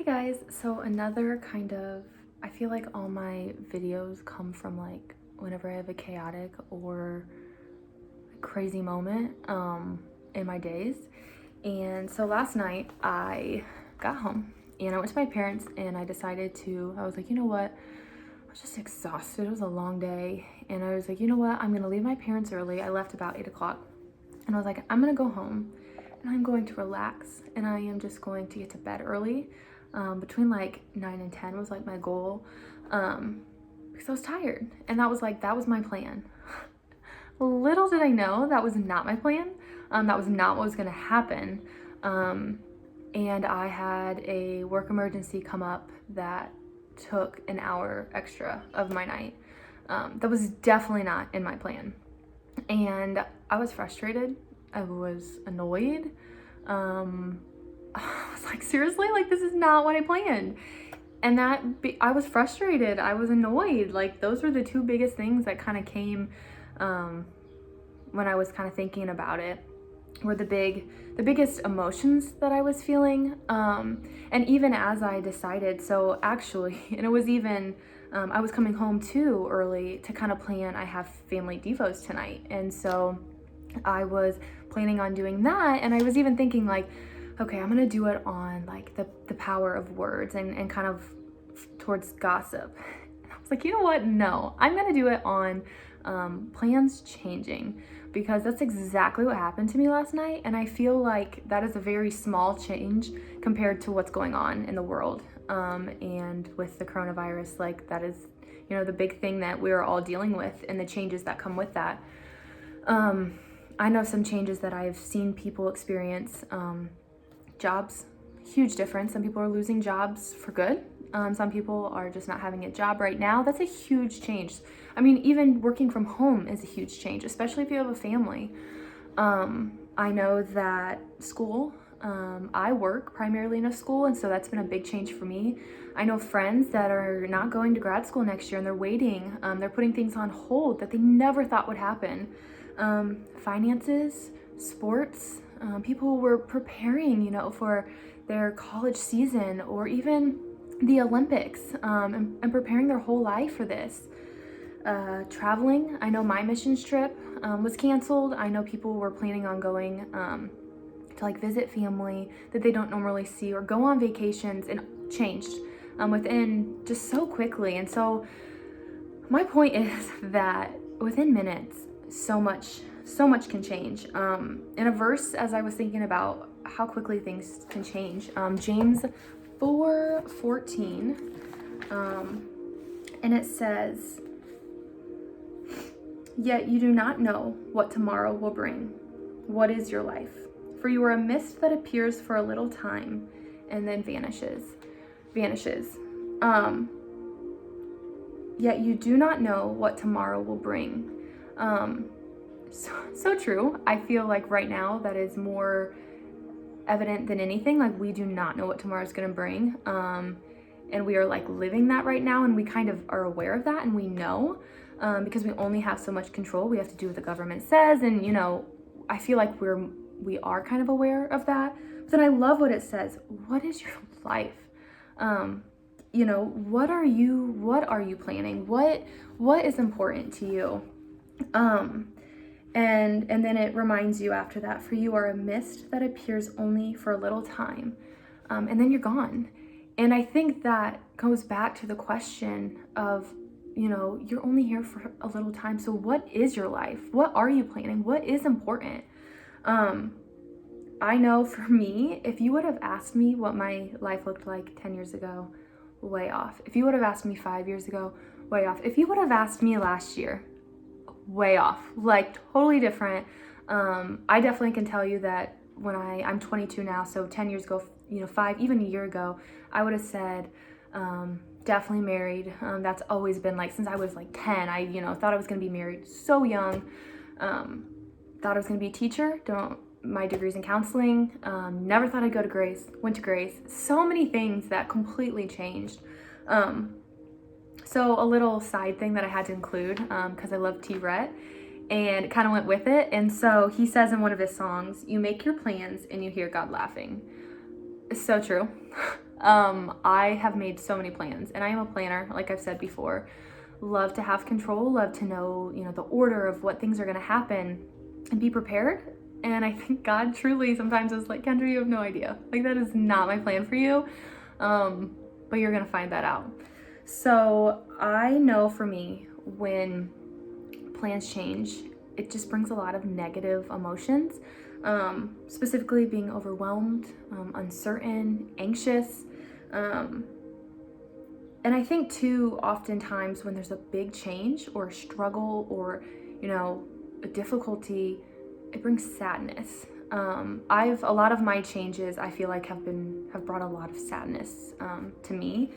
Guys, so I feel like all my videos come from like whenever I have a chaotic or crazy moment in my days. And so last night I got home and I went to my parents and I was like, you know what? I was just exhausted. It was a long day. And I was like, you know what? I'm gonna leave my parents early. I left about 8 o'clock. And I was like, I'm gonna go home and I'm going to relax and I am just going to get to bed early. Between like 9 and 10 was like my goal, because I was tired, and that was my plan. Little did I know that was not my plan. That was not what was gonna happen. And I had a work emergency come up that took an hour extra of my night. That was definitely not in my plan. And I was frustrated. I was annoyed. I was like, seriously? Like, this is not what I planned. And I was frustrated. I was annoyed. Like, those were the two biggest things that kind of came when I was kind of thinking about it, were the biggest emotions that I was feeling. And even as I decided, so actually, and it was even, I was coming home too early to kind of plan, I have family devos tonight. And so I was planning on doing that. And I was even thinking like, okay, I'm gonna do it on like the power of words and kind of towards gossip. And I was like, you know what? No, I'm gonna do it on plans changing, because that's exactly what happened to me last night. And I feel like that is a very small change compared to what's going on in the world. And with the coronavirus, like that is, the big thing that we're all dealing with and the changes that come with that. I know some changes that I've seen people experience. Jobs, huge difference. Some people are losing jobs for good. Some people are just not having a job right now. That's a huge change. I mean, even working from home is a huge change, especially if you have a family. I know that school, I work primarily in a school, and so that's been a big change for me. I know friends that are not going to grad school next year and they're waiting. They're putting things on hold that they never thought would happen. Finances, sports, people who were preparing, for their college season or even the Olympics, and preparing their whole life for this. Traveling, I know my missions trip was canceled. I know people were planning on going to like visit family that they don't normally see or go on vacations, and changed within just so quickly. And so my point is that within minutes, so much can change. In a verse, as I was thinking about how quickly things can change, James 4:14, and it says, "Yet you do not know what tomorrow will bring. What is your life? For you are a mist that appears for a little time and then vanishes. Yet you do not know what tomorrow will bring." So true. I feel like right now that is more evident than anything. Like, we do not know what tomorrow's gonna bring. And we are like living that right now, and we kind of are aware of that, and we know, because we only have so much control. We have to do what the government says, and I feel like we are kind of aware of that. But then I love what it says. What is your life? What are you planning? What is important to you? And then it reminds you after that, for you are a mist that appears only for a little time, and then you're gone. And I think that goes back to the question of, you're only here for a little time. So what is your life? What are you planning? What is important? I know for me, if you would have asked me what my life looked like 10 years ago, way off. If you would have asked me 5 years ago, way off. If you would have asked me last year, way off, like totally different. I definitely can tell you that when I'm 22 now, so 10 years ago, 5, even a year ago, I would have said, definitely married. That's always been like, since I was like 10, I, thought I was going to be married so young. Thought I was going to be a teacher. My degree's in counseling. Never thought I'd go to Grace, went to Grace. So many things that completely changed. So a little side thing that I had to include, because I love T. Rhett, and it kind of went with it. And so he says in one of his songs, "You make your plans and you hear God laughing." It's so true. I have made so many plans, and I am a planner, like I've said before. Love to have control, love to know, the order of what things are going to happen and be prepared. And I think God truly sometimes is like, Kendra, you have no idea. Like, that is not my plan for you. But you're going to find that out. So I know for me, when plans change, it just brings a lot of negative emotions, specifically being overwhelmed, uncertain, anxious. And I think too, oftentimes when there's a big change or a struggle or, a difficulty, it brings sadness. A lot of my changes, I feel like have brought a lot of sadness, to me.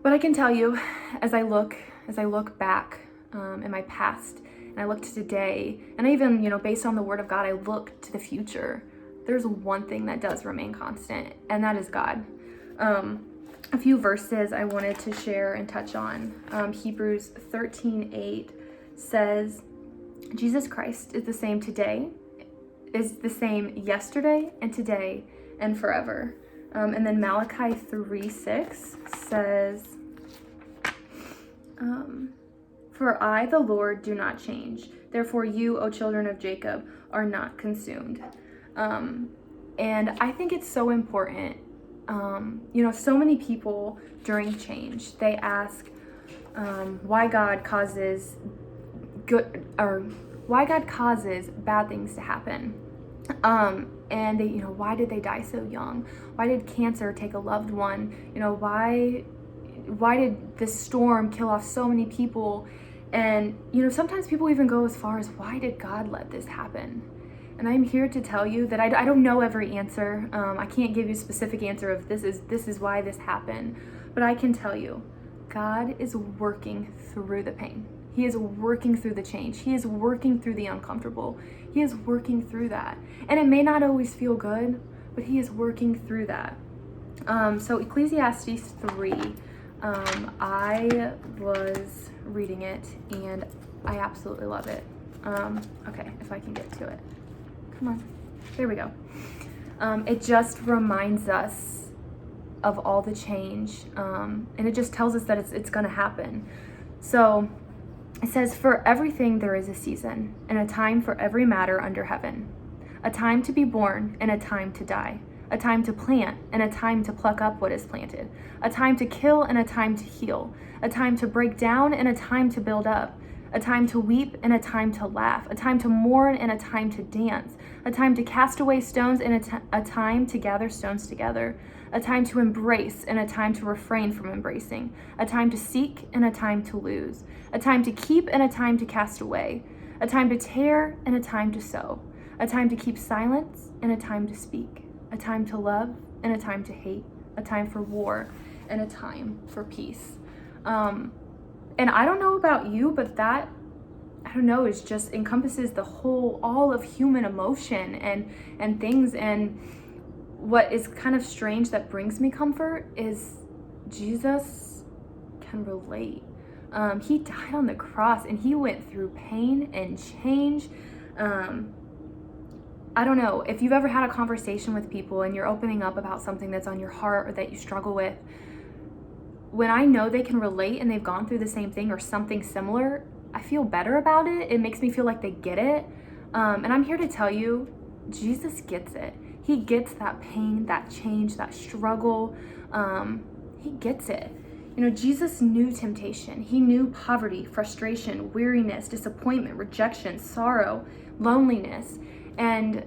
But I can tell you, as I look back, in my past, and I look to today, and I even, based on the word of God, I look to the future. There's one thing that does remain constant, and that is God. A few verses I wanted to share and touch on. Hebrews 13:8 says, Jesus Christ is the same today, is the same yesterday and today and forever. And then Malachi 3:6 says, for I, the Lord, do not change. Therefore you, O children of Jacob, are not consumed. And I think it's so important. So many people during change, they ask why God causes bad things to happen. And they, why did they die so young? Why did cancer take a loved one? Why did this storm kill off so many people? And, sometimes people even go as far as, why did God let this happen? And I'm here to tell you that I don't know every answer. I can't give you a specific answer of this is why this happened. But I can tell you, God is working through the pain. He is working through the change. He is working through the uncomfortable. He is working through that. And it may not always feel good, but he is working through that. So Ecclesiastes 3, I was reading it and I absolutely love it. Okay, if I can get to it. Come on. There we go. It just reminds us of all the change. And it just tells us that it's going to happen. So it says, for everything there is a season, and a time for every matter under heaven. A time to be born and a time to die. A time to plant and a time to pluck up what is planted. A time to kill and a time to heal. A time to break down and a time to build up. A time to weep and a time to laugh. A time to mourn and a time to dance. A time to cast away stones and a time to gather stones together. A time to embrace and a time to refrain from embracing. A time to seek and a time to lose. A time to keep and a time to cast away. A time to tear and a time to sow. A time to keep silence and a time to speak. A time to love and a time to hate. A time for war and a time for peace. And I don't know about you, but that, I don't know, is just encompasses all of human emotion and things. And what is kind of strange that brings me comfort is Jesus can relate. He died on the cross and he went through pain and change. I don't know, if you've ever had a conversation with people and you're opening up about something that's on your heart or that you struggle with, when I know they can relate and they've gone through the same thing or something similar, I feel better about it. It makes me feel like they get it. And I'm here to tell you, Jesus gets it. He gets that pain, that change, that struggle. He gets it. Jesus knew temptation. He knew poverty, frustration, weariness, disappointment, rejection, sorrow, loneliness. And,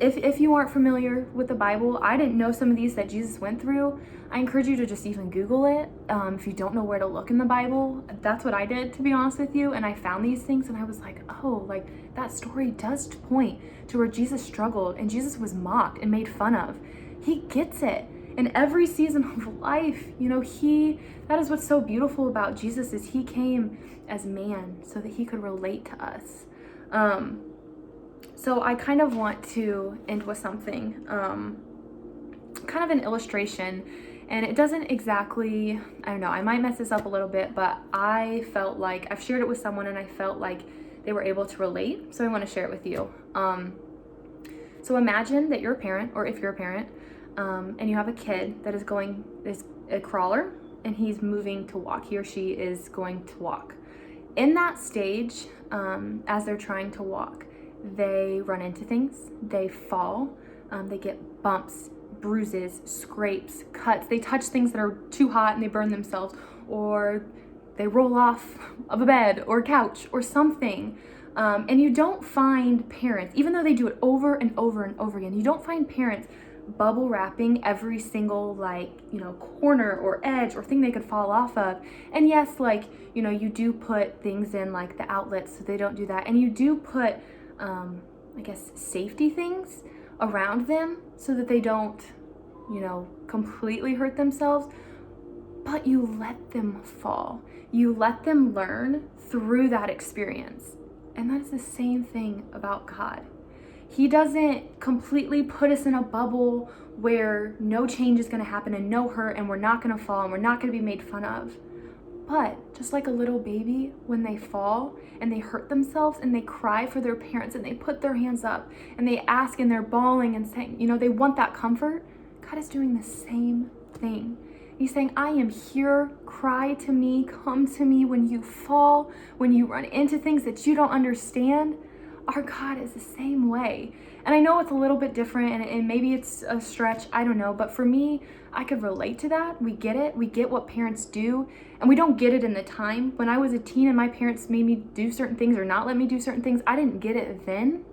if you aren't familiar with the Bible, I didn't know some of these that Jesus went through. I encourage you to just even Google it. If you don't know where to look in the Bible, that's what I did, to be honest with you. And I found these things and I was like, oh, like that story does point to where Jesus struggled and Jesus was mocked and made fun of. He gets it. In every season of life, that is what's so beautiful about Jesus, is he came as man so that he could relate to us. So I kind of want to end with something, kind of an illustration, and it doesn't exactly, I don't know, I might mess this up a little bit, but I felt like I've shared it with someone and I felt like they were able to relate, so I want to share it with you. So imagine that you're a parent, or if you're a parent, and you have a kid that is a crawler, and he's moving to walk. He or she is going to walk. In that stage, as they're trying to walk, they run into things, they fall, they get bumps, bruises, scrapes, cuts, they touch things that are too hot and they burn themselves, or they roll off of a bed or couch or something. And you don't find parents, even though they do it over and over and over again, you don't find parents bubble wrapping every single corner or edge or thing they could fall off of. And yes, you do put things in like the outlets so they don't do that. And you do put, safety things around them so that they don't, completely hurt themselves. But you let them fall. You let them learn through that experience. And that is the same thing about God. He doesn't completely put us in a bubble where no change is going to happen and no hurt and we're not going to fall and we're not going to be made fun of. But just like a little baby, when they fall and they hurt themselves and they cry for their parents and they put their hands up and they ask and they're bawling and saying, they want that comfort, God is doing the same thing. He's saying, I am here, cry to me, come to me when you fall, when you run into things that you don't understand. Our God is the same way. And I know it's a little bit different and maybe it's a stretch, I don't know. But for me, I could relate to that. We get it. We get what parents do. And we don't get it in the time. When I was a teen and my parents made me do certain things or not let me do certain things, I didn't get it then.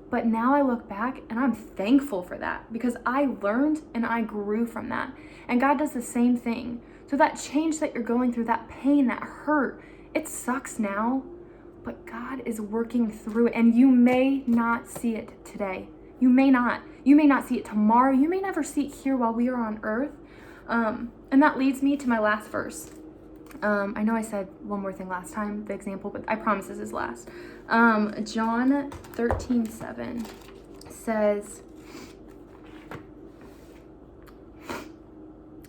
But now I look back and I'm thankful for that because I learned and I grew from that. And God does the same thing. So that change that you're going through, that pain, that hurt, it sucks now. But God is working through it, and you may not see it today. You may not. You may not see it tomorrow. You may never see it here while we are on earth. And that leads me to my last verse. I know I said one more thing last time, the example, but I promise this is last. John 13:7 says,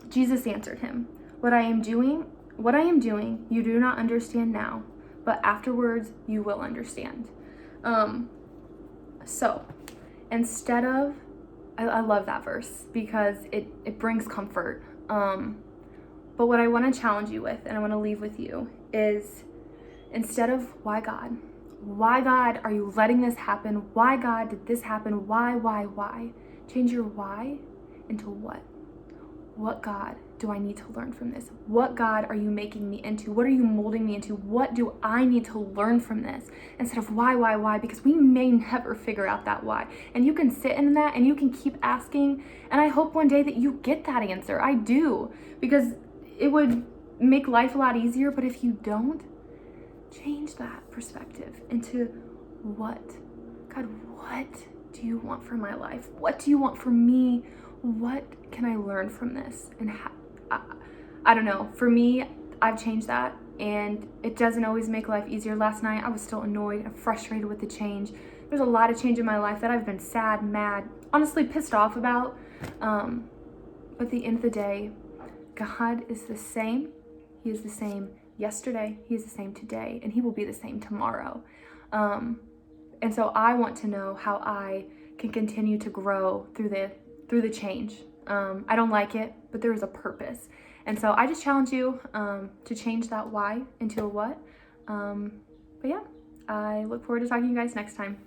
Jesus answered him, What I am doing, you do not understand now, but afterwards you will understand. So instead of, I love that verse because it brings comfort. But what I want to challenge you with, and I want to leave with you, is instead of why God? Why God are you letting this happen? Why God did this happen? Why? Change your why into what? What God do I need to learn from this? What God are you making me into? What are you molding me into? What do I need to learn from this? Instead of why? Because we may never figure out that why. And you can sit in that and you can keep asking. And I hope one day that you get that answer. I do. Because it would make life a lot easier. But if you don't, change that perspective into what? God, what do you want for my life? What do you want for me? What can I learn from this? And I don't know. For me, I've changed that, and it doesn't always make life easier. Last night, I was still annoyed and frustrated with the change. There's a lot of change in my life that I've been sad, mad, honestly pissed off about. But at the end of the day, God is the same. He is the same yesterday. He is the same today, and he will be the same tomorrow. And so I want to know how I can continue to grow through the change. I don't like it, but there is a purpose. And so I just challenge you to change that why into a what. But yeah, I look forward to talking to you guys next time.